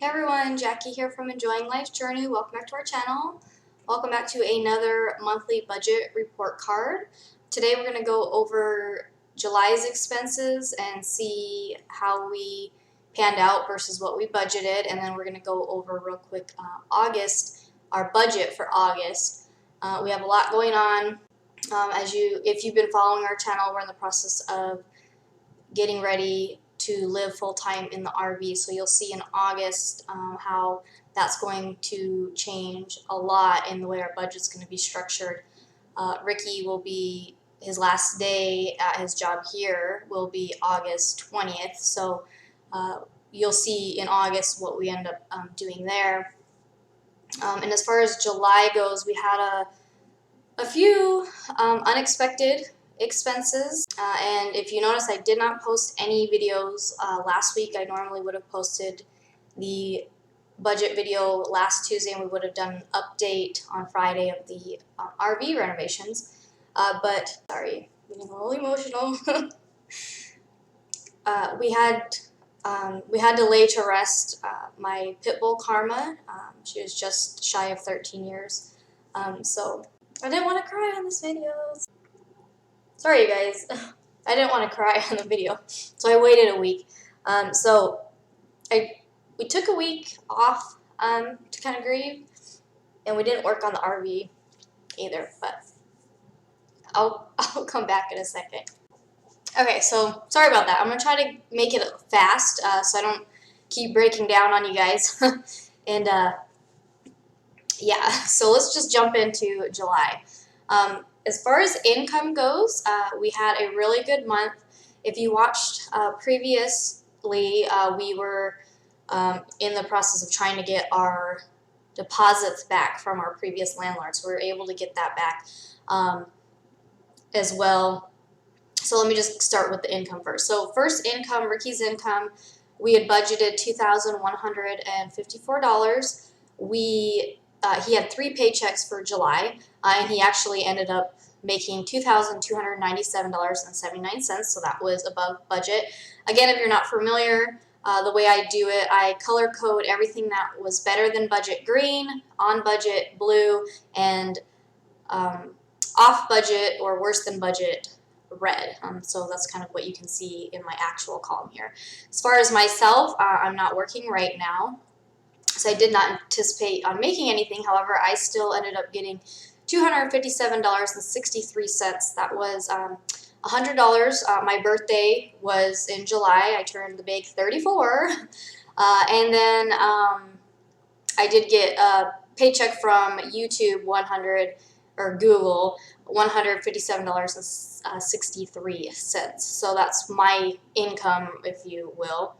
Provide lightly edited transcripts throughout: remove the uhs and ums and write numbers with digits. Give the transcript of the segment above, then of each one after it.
Hey everyone, Jackie here from Enjoying Life's Journey. Welcome back to our channel. Welcome back to another monthly budget report card. Today we're going to go over July's expenses and see how we panned out versus what we budgeted, and then we're going to go over real quick August, our budget for August. We have a lot going on. If you've been following our channel, we're in the process of getting ready to live full-time in the RV, so you'll see in August how that's going to change a lot in the way our budget's going to be structured. Ricky will be, his last day at his job here will be August 20th, so you'll see in August what we end up doing there. And as far as July goes, we had a few unexpected expenses, and if you notice, I did not post any videos last week. I normally would have posted the budget video last Tuesday, and we would have done an update on Friday of the RV renovations, but sorry, I'm getting a little emotional. We had to lay to rest my pitbull Karma. She was just shy of 13 years, so I didn't want to cry on this video. Sorry, you guys. I didn't want to cry on the video, so I waited a week. We took a week off to kind of grieve, and we didn't work on the RV either, but I'll come back in a second. Okay, so sorry about that. I'm going to try to make it fast so I don't keep breaking down on you guys. And yeah, so let's just jump into July. As far as income goes, we had a really good month. If you watched previously, we were in the process of trying to get our deposits back from our previous landlords. So we were able to get that back as well. So let me just start with the income first. So first income, Ricky's income, we had budgeted $2,154. He had 3 paychecks for July, and he actually ended up making $2,297.79, so that was above budget. Again, if you're not familiar, the way I do it, I color code everything that was better than budget green, on budget blue, and off budget or worse than budget red. So that's kind of what you can see in my actual column here. As far as myself, I'm not working right now, so I did not anticipate on making anything. However, I still ended up getting $257.63. That was $100. My birthday was in July. I turned the big 34. And then I did get a paycheck from YouTube, Google, $157.63. So that's my income, if you will.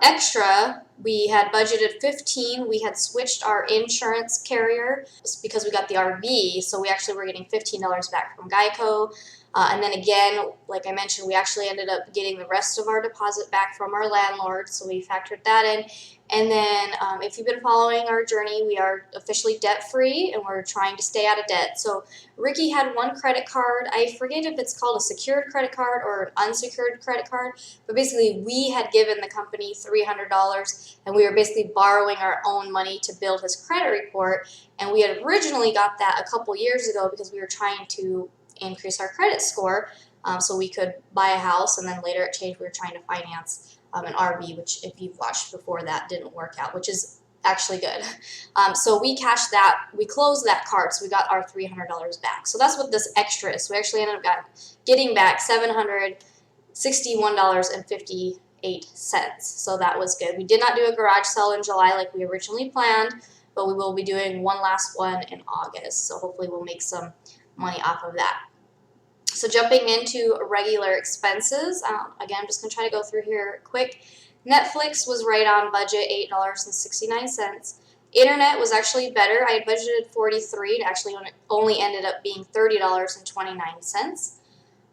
Extra, we had budgeted $15. We had switched our insurance carrier because we got the RV, so we actually were getting $15 back from Geico. And then again, like I mentioned, we actually ended up getting the rest of our deposit back from our landlord, so we factored that in. And then if you've been following our journey, we are officially debt-free, and we're trying to stay out of debt. So Ricky had one credit card. I forget if it's called a secured credit card or an unsecured credit card, but basically we had given the company $300, and we were basically borrowing our own money to build his credit report. And we had originally got that a couple years ago because we were trying to increase our credit score so we could buy a house, and then later it changed. We were trying to finance an RV, which if you've watched before, that didn't work out, which is actually good. So we cashed that, we closed that card, so we got our $300 back. So that's what this extra is. So we actually ended up getting back $761.58. So that was good. We did not do a garage sale in July like we originally planned, but we will be doing one last one in August. So hopefully we'll make some money off of that. So jumping into regular expenses, again, I'm just going to try to go through here quick. Netflix was right on budget, $8.69. Internet was actually better. I had budgeted $43. It actually only ended up being $30.29.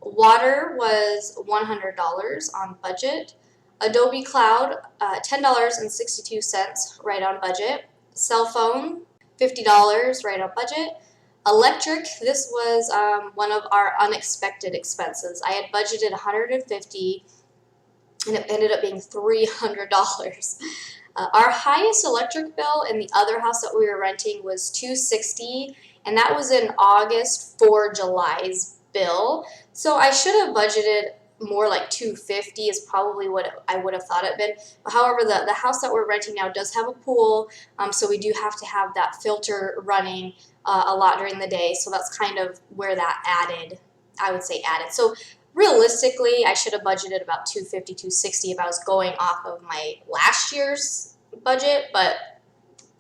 Water was $100 on budget. Adobe Cloud, $10.62, right on budget. Cell phone, $50, right on budget. Electric, this was one of our unexpected expenses. I had budgeted $150, and it ended up being $300. Our highest electric bill in the other house that we were renting was $260, and that was in August for July's bill. So I should have budgeted more like $250 is probably what I would have thought it'd been. However, the house that we're renting now does have a pool, so we do have to have that filter running a lot during the day. So that's kind of where that added, I would say added. So realistically, I should have budgeted about $250, $260 if I was going off of my last year's budget. But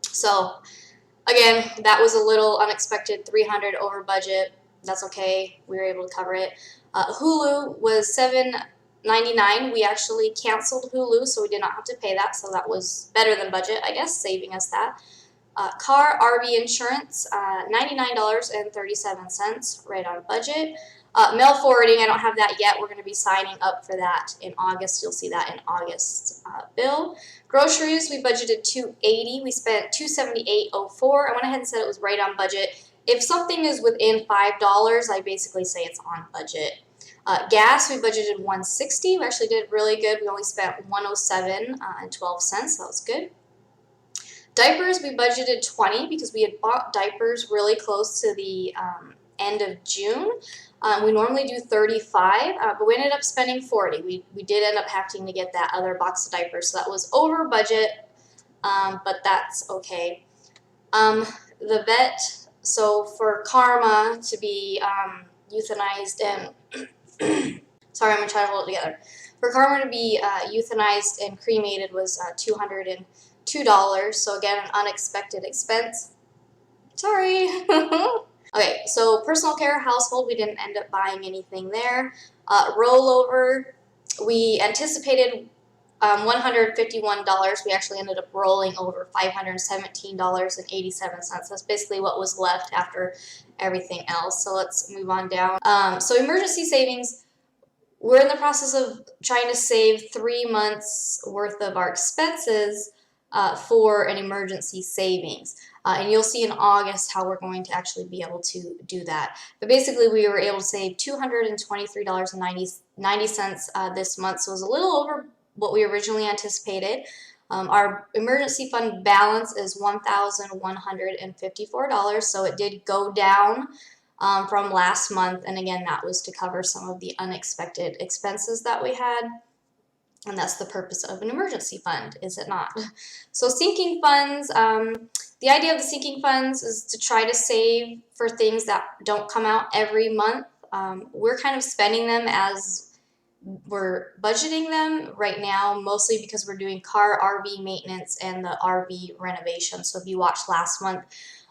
so again, that was a little unexpected, $300 over budget. That's okay. We were able to cover it. Hulu was $7.99. We actually canceled Hulu, so we did not have to pay that. So that was better than budget, I guess, saving us that. Car RV insurance, $99.37, right on budget. Mail forwarding, I don't have that yet. We're going to be signing up for that in August. You'll see that in August's bill. Groceries, we budgeted $280. We spent $278.04. I went ahead and said it was right on budget. If something is within $5, I basically say it's on budget. Gas, we budgeted $160. We actually did really good. We only spent $107.12, so that was good. Diapers, we budgeted $20 because we had bought diapers really close to the end of June. We normally do $35, but we ended up spending $40. We did end up having to get that other box of diapers, so that was over budget, but that's okay. The vet, so for Karma to be euthanized and sorry, I'm gonna try to hold it together. For Karma to be euthanized and cremated was $202. So again, an unexpected expense. Sorry. Okay, so personal care, household, we didn't end up buying anything there. Rollover, we anticipated $151. We actually ended up rolling over $517.87. That's basically what was left after everything else. So let's move on down. So emergency savings, we're in the process of trying to save 3 months worth of our expenses for an emergency savings. And you'll see in August how we're going to actually be able to do that. But basically, we were able to save $223.90 this month, so it was a little over what we originally anticipated. Our emergency fund balance is $1,154, so it did go down from last month, and again, that was to cover some of the unexpected expenses that we had. And that's the purpose of an emergency fund, is it not? So sinking funds, the idea of the sinking funds is to try to save for things that don't come out every month. We're kind of spending them as we're budgeting them right now, mostly because we're doing car RV maintenance and the RV renovation. So if you watched last month,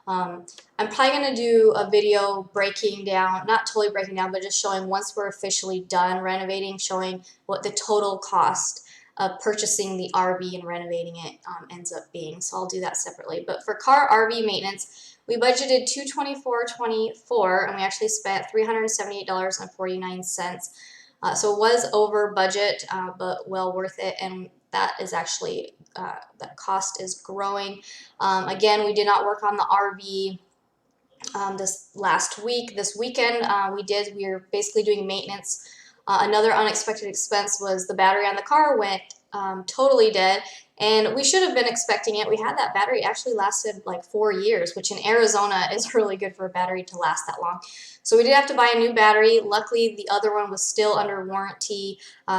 I'm probably going to do a video breaking down, not totally breaking down, but just showing once we're officially done renovating, showing what the total cost of purchasing the RV and renovating it ends up being. So I'll do that separately. But for car RV maintenance, we budgeted $224.24, and we actually spent $378.49. So it was over budget, but well worth it, and that is actually, that cost is growing. Again, we did not work on the RV this last week. This weekend we were basically doing maintenance. Another unexpected expense was the battery on the car went totally dead, and we should have been expecting it. We had that battery actually lasted like 4 years, which in Arizona is really good for a battery to last that long. So we did have to buy a new battery. Luckily, the other one was still under warranty,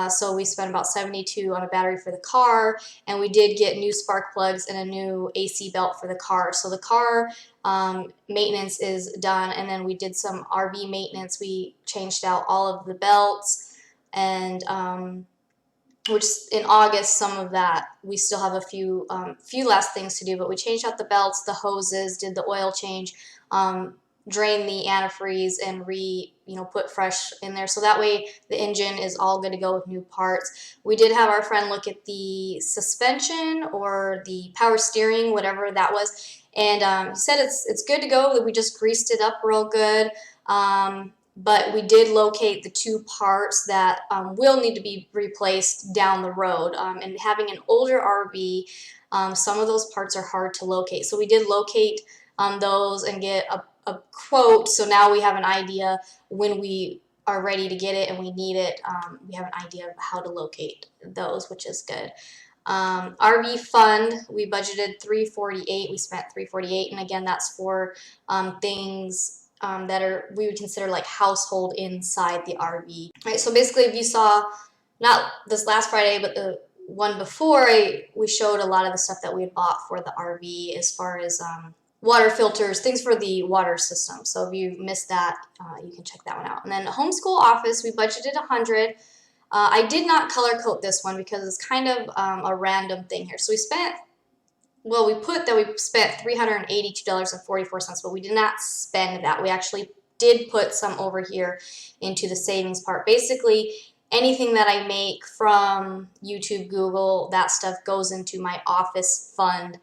so we spent about $72 on a battery for the car, and we did get new spark plugs and a new AC belt for the car. So the car maintenance is done, and then we did some RV maintenance. We changed out all of the belts, and which in August, some of that, we still have a few last things to do, but we changed out the belts, the hoses, did the oil change, drain the antifreeze, and put fresh in there. So that way the engine is all good to go with new parts. We did have our friend look at the suspension or the power steering, whatever that was, and he said it's good to go, that we just greased it up real good. But we did locate the 2 parts that will need to be replaced down the road. And having an older RV, some of those parts are hard to locate. So we did locate those and get a quote. So now we have an idea when we are ready to get it and we need it. We have an idea of how to locate those, which is good. RV fund, we budgeted $348. We spent $348, and again, that's for things that we would consider like household inside the RV. All right, so basically, if you saw not this last Friday, but the one before, we showed a lot of the stuff that we had bought for the RV as far as water filters, things for the water system. So if you missed that, you can check that one out. And then homeschool office, we budgeted $100. I did not color code this one because it's kind of a random thing here. So we spent, well, we put that we spent $382.44, but we did not spend that. We actually did put some over here into the savings part. Basically, anything that I make from YouTube, Google, that stuff goes into my office fund.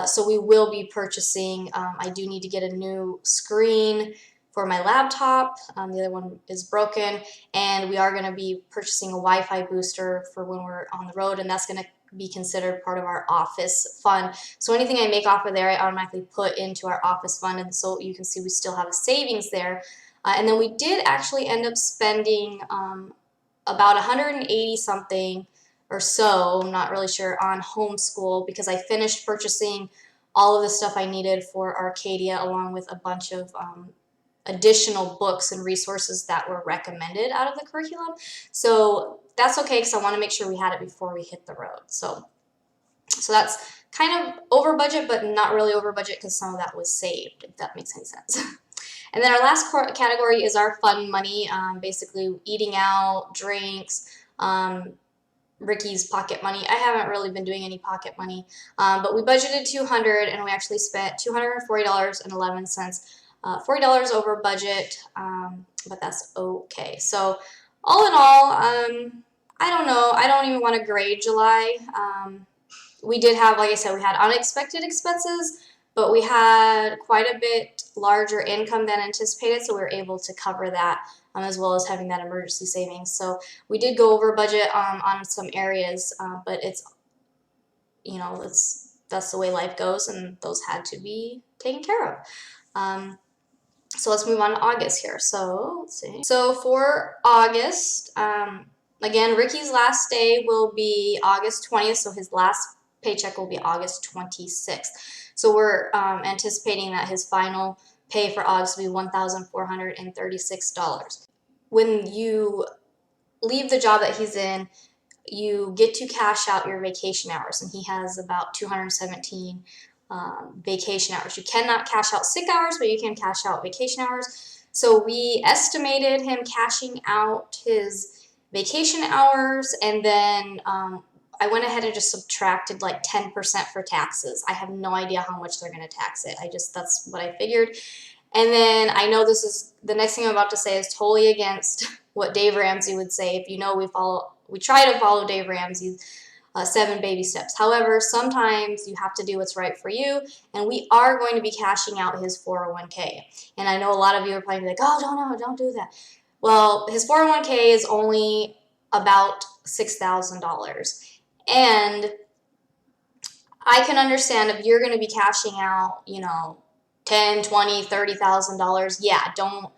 So we will be purchasing, I do need to get a new screen for my laptop. The other one is broken, and we are going to be purchasing a Wi-Fi booster for when we're on the road, and that's going to be considered part of our office fund. So anything I make off of there, I automatically put into our office fund, and so you can see we still have a savings there. And then we did actually end up spending about 180 something or so, I'm not really sure, on homeschool because I finished purchasing all of the stuff I needed for Arcadia along with a bunch of additional books and resources that were recommended out of the curriculum. So that's okay because I want to make sure we had it before we hit the road. So that's kind of over budget, but not really over budget because some of that was saved, if that makes any sense. And then our last category is our fun money, basically eating out, drinks, Ricky's pocket money. I haven't really been doing any pocket money, but we budgeted $200 and we actually spent $240.11. $40 over budget, but that's okay. So all in all, I don't know. I don't even want to grade July. We did have, like I said, we had unexpected expenses, but we had quite a bit larger income than anticipated, so we were able to cover that as well as having that emergency savings. So we did go over budget on some areas, but it's, you know, that's the way life goes, and those had to be taken care of. So let's move on to August here. So let's see. So for August, again, Ricky's last day will be August 20th, so his last paycheck will be August 26th. So we're anticipating that his final pay for August will be $1,436. When you leave the job that he's in, you get to cash out your vacation hours, and he has about 217 vacation hours. You cannot cash out sick hours, but you can cash out vacation hours. So we estimated him cashing out his vacation hours, and then I went ahead and just subtracted like 10% for taxes. I have no idea how much they're going to tax it. That's what I figured. And then I know this is, the next thing I'm about to say is totally against what Dave Ramsey would say. If you know, we try to follow Dave Ramsey's 7 baby steps. However, sometimes you have to do what's right for you, and we are going to be cashing out his 401k. And I know a lot of you are probably like, oh, don't do that. Well, his 401k is only about $6,000. And I can understand if you're going to be cashing out, you know, $10,000, $20,000, $30,000. Yeah, don't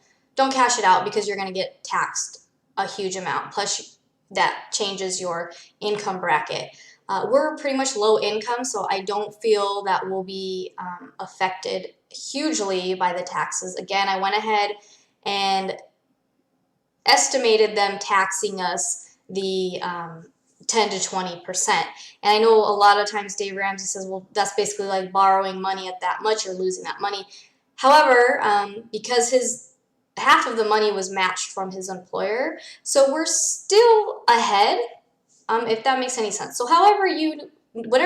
cash it out because you're going to get taxed a huge amount. Plus, that changes your income bracket. We're pretty much low income, so I don't feel that we'll be affected hugely by the taxes. Again, I went ahead and estimated them taxing us the 10 to 20%. And I know a lot of times Dave Ramsey says, well, that's basically like borrowing money at that much, you're losing that money. However, because half of the money was matched from his employer, so we're still ahead, if that makes any sense. So whatever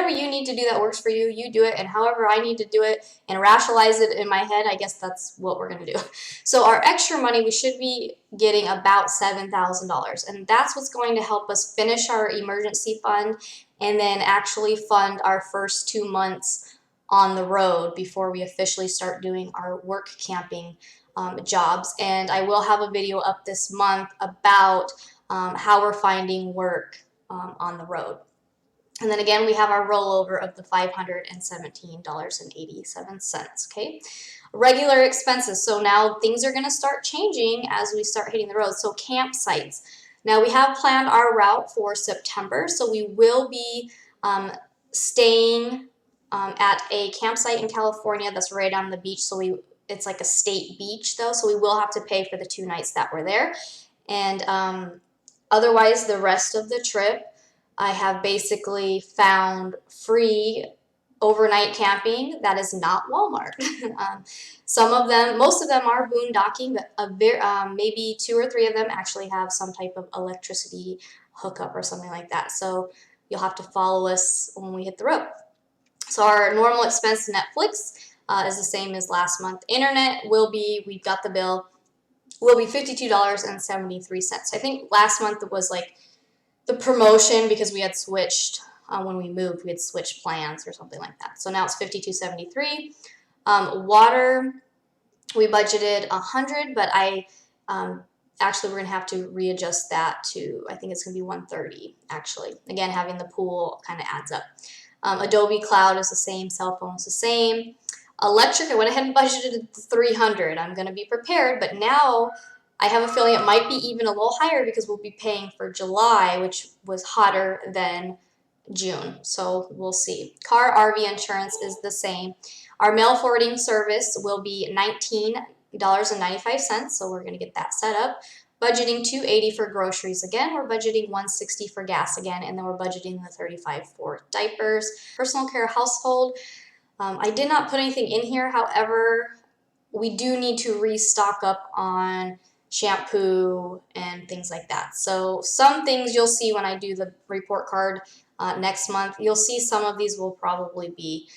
you need to do that works for you, you do it, and however I need to do it and rationalize it in my head, I guess that's what we're going to do. So our extra money, we should be getting about $7,000, and that's what's going to help us finish our emergency fund and then actually fund our first 2 months on the road before we officially start doing our work camping jobs. And I will have a video up this month about how we're finding work on the road. And then again, we have our rollover of the $517.87, okay? Regular expenses. So now things are going to start changing as we start hitting the road. So campsites. Now we have planned our route for September, so we will be Staying at a campsite in California that's right on the beach, so it's like a state beach though, so we will have to pay for the 2 nights that we're there. And otherwise, the rest of the trip, I have basically found free overnight camping that is not Walmart. Some of them, most of them are boondocking, but maybe 2 or 3 of them actually have some type of electricity hookup or something like that. So you'll have to follow us when we hit the road. So our normal expense to Netflix is the same as last month. Internet will be, we've got the bill, will be $52.73. I think last month it was like the promotion because we had switched when we moved, we had switched plans or something like that. So now it's $52.73. Water, we budgeted $100, but actually we're gonna have to readjust that to, I think it's gonna be $130 actually. Again, having the pool kind of adds up. Adobe Cloud is the same, cell phone is the same. Electric, I went ahead and budgeted $300. I'm gonna be prepared, but now I have a feeling it might be even a little higher because we'll be paying for July, which was hotter than June. So we'll see. Car RV insurance is the same. Our mail forwarding service will be $19.95, so we're going to get that set up. Budgeting $280 for groceries again. We're budgeting $160 for gas again, and then we're budgeting the $35 for diapers. Personal care household. I did not put anything in here. However, we do need to restock up on shampoo and things like that. So some things you'll see when I do the report card next month. You'll see some of these will probably be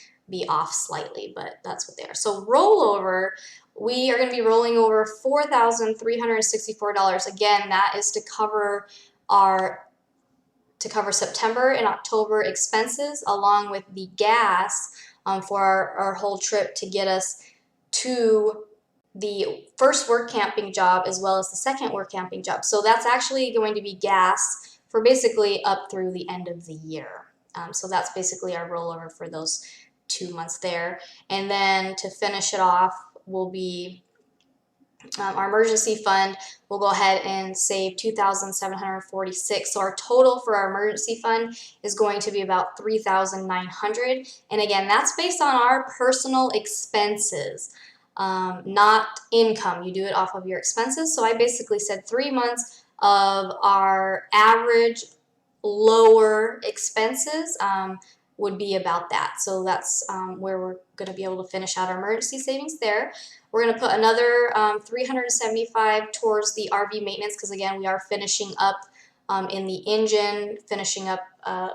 off slightly, but that's what they are. So rollover, we are going to be rolling over $4,364. Again, that is to cover September and October expenses along with the gas for our whole trip to get us to the first work camping job as well as the second work camping job. So that's actually going to be gas for basically up through the end of the year. So that's basically our rollover for those 2 months there. And then to finish it off will be our emergency fund. We'll go ahead and save $2,746. So our total for our emergency fund is going to be about $3,900. And again, that's based on our personal expenses. Not income. You do it off of your expenses. So I basically said 3 months of our average lower expenses would be about that. So that's where we're going to be able to finish out our emergency savings there. We're going to put another $375 towards the RV maintenance because again we are finishing up in the engine, finishing up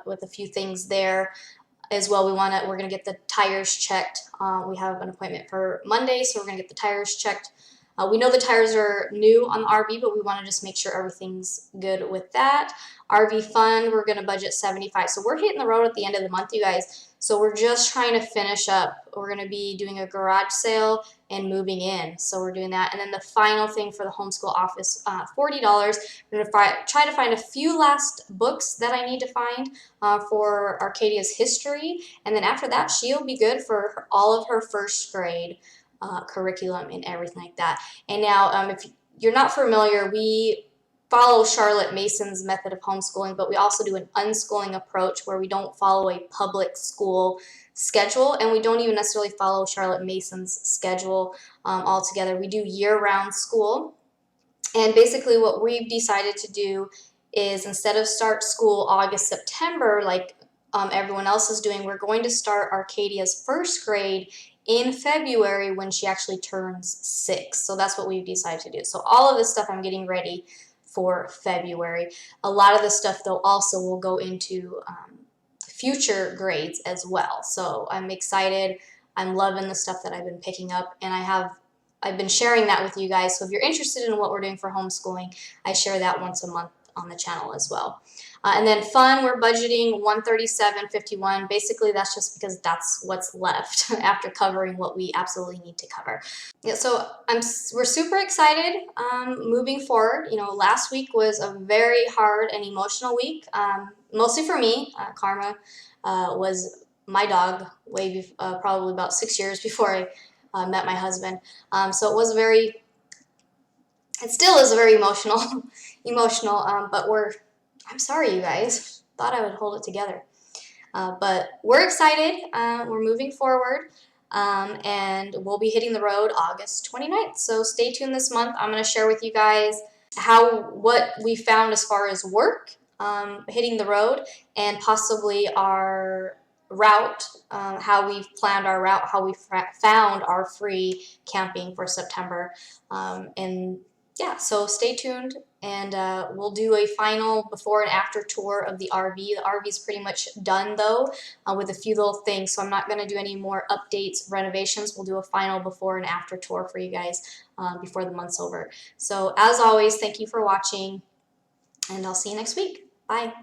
with a few things there. As well, we're gonna get the tires checked. We have an appointment for Monday, so we're gonna get the tires checked. We know the tires are new on the RV, but we want to just make sure everything's good with that. RV fund, we're gonna budget $75. So we're hitting the road at the end of the month, you guys. So we're just trying to finish up. We're gonna be doing a garage sale and moving in. So we're doing that. And then the final thing for the homeschool office, $40. We're gonna try to find a few last books that I need to find for Arcadia's history. And then after that, she'll be good for all of her first grade curriculum and everything like that. And now, if you're not familiar, we follow Charlotte Mason's method of homeschooling, but we also do an unschooling approach where we don't follow a public school schedule, and we don't even necessarily follow Charlotte Mason's schedule altogether. We do year-round school, and basically what we've decided to do is instead of start school August, September, like everyone else is doing, we're going to start Arcadia's first grade in February when she actually turns 6. So that's what we've decided to do. So all of this stuff I'm getting ready for February. A lot of this stuff though also will go into future grades as well. So I'm excited. I'm loving the stuff that I've been picking up, and I've been sharing that with you guys. So if you're interested in what we're doing for homeschooling, I share that once a month on the channel as well. And then fun, we're budgeting $137.51. Basically, that's just because that's what's left after covering what we absolutely need to cover. Yeah, so we're super excited moving forward. You know, last week was a very hard and emotional week, mostly for me. Karma was my dog probably about 6 years before I met my husband. So it still is very emotional, but I'm sorry, you guys. Thought I would hold it together. But we're excited. We're moving forward. And we'll be hitting the road August 29th. So stay tuned this month. I'm going to share with you guys what we found as far as work hitting the road, and possibly our route, how we've planned our route, how we found our free camping for September. And yeah, so stay tuned, and we'll do a final before and after tour of the RV. The RV is pretty much done though, with a few little things, so I'm not going to do any more updates, renovations. We'll do a final before and after tour for you guys before the month's over. So as always, thank you for watching, and I'll see you next week. Bye.